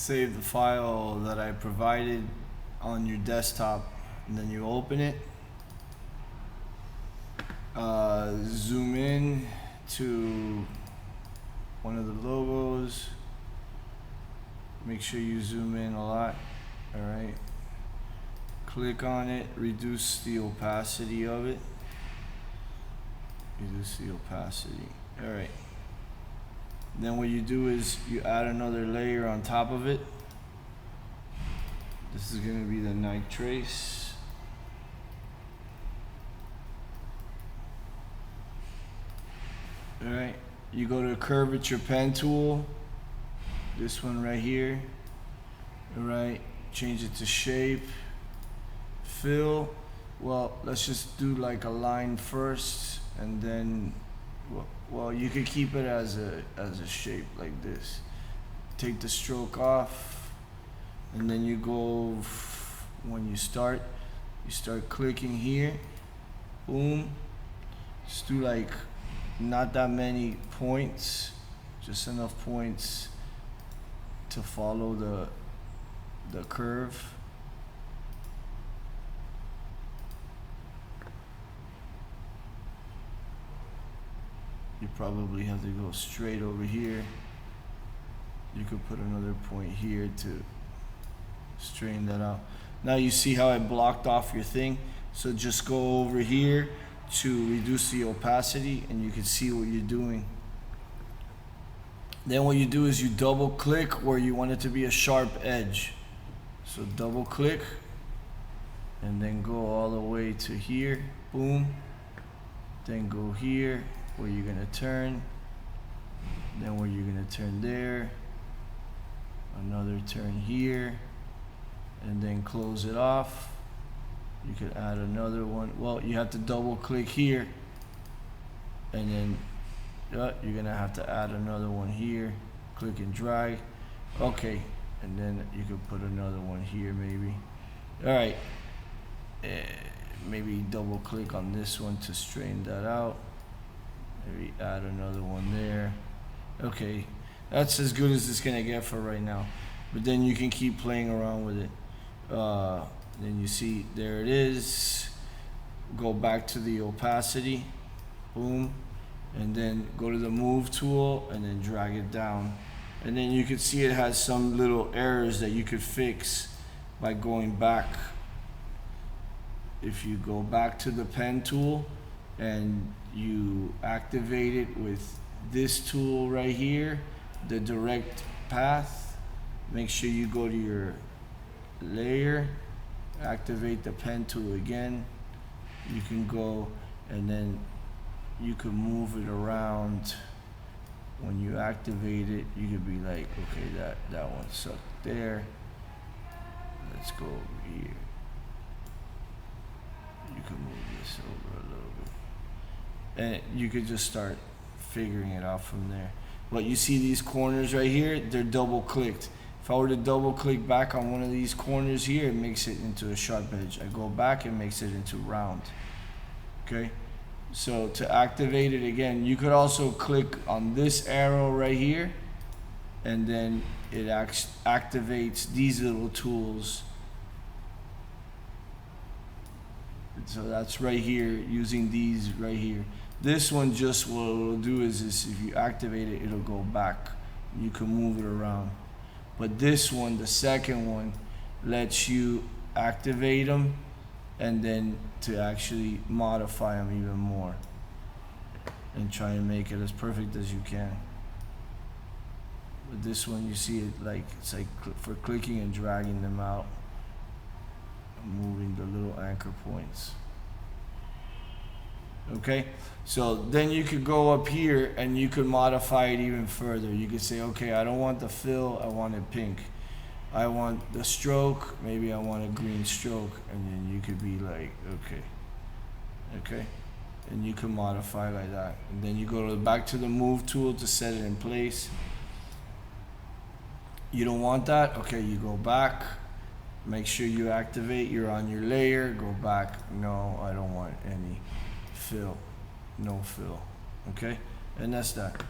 save the file that I provided on your desktop, and then you open it. Zoom in to one of the logos. Make sure you zoom in a lot. All right. Click on it, reduce the opacity of it. Reduce the opacity. All right. Then what you do is you add another layer on top of it. This is going to be the night trace. All right. You go to the curvature pen tool. This one right here. All right. Change it to shape. Fill. Well, let's just do like a line first, and then, well, you could keep it as a shape like this. Take the stroke off, and then you go, when you start clicking here. Boom. Just do like not that many points, just enough points to follow the curve. You probably have to go straight over here. You could put another point here to straighten that out. Now you see how I blocked off your thing? So just go over here to reduce the opacity, and you can see what you're doing. Then what you do is you double click where you want it to be a sharp edge. So double click, and then go all the way to here. Boom. Then go here where you're gonna turn, then where you're gonna turn there, another turn here, and then close it off. You could add another one. Well, you have to double click here, and then you're gonna have to add another one here. Click and drag. Okay, and then you could put another one here maybe. All right, maybe double click on this one to straighten that out. Maybe add another one there. Okay, that's as good as it's gonna get for right now. But then you can keep playing around with it. Then you see, there it is. Go back to the opacity. Boom. And then go to the move tool and then drag it down. And then you can see it has some little errors that you could fix by going back. If you go back to the pen tool and you activate it with this tool right here, the direct path, make sure you go to your layer, activate the pen tool again. You can go, and then you can move it around. When you activate it, you could be like, okay, that one sucked there. Let's go over here. You can move this over a little bit. And you could just start figuring it out from there. But you see these corners right here, they're double clicked. If I were to double click back on one of these corners here, it makes it into a sharp edge. I go back, it makes it into round. Okay, so to activate it again, you could also click on this arrow right here, and then it activates these little tools. So that's right here, using these right here. This one, just what it'll do is if you activate it, it'll go back. You can move it around. But this one, the second one, lets you activate them and then to actually modify them even more and try and make it as perfect as you can. But this one, you see it like, it's like for clicking and dragging them out, moving the little anchor points. Okay, so then you could go up here and you could modify it even further. You could say, okay, I don't want the fill, I want it pink. I want the stroke, maybe I want a green stroke, and then you could be like, okay, and you can modify like that. And then you go back to the move tool to set it in place. You don't want that, okay, you go back, make sure you activate, you're on your layer, go back, no, I don't want any fill, no fill, okay, and that's that.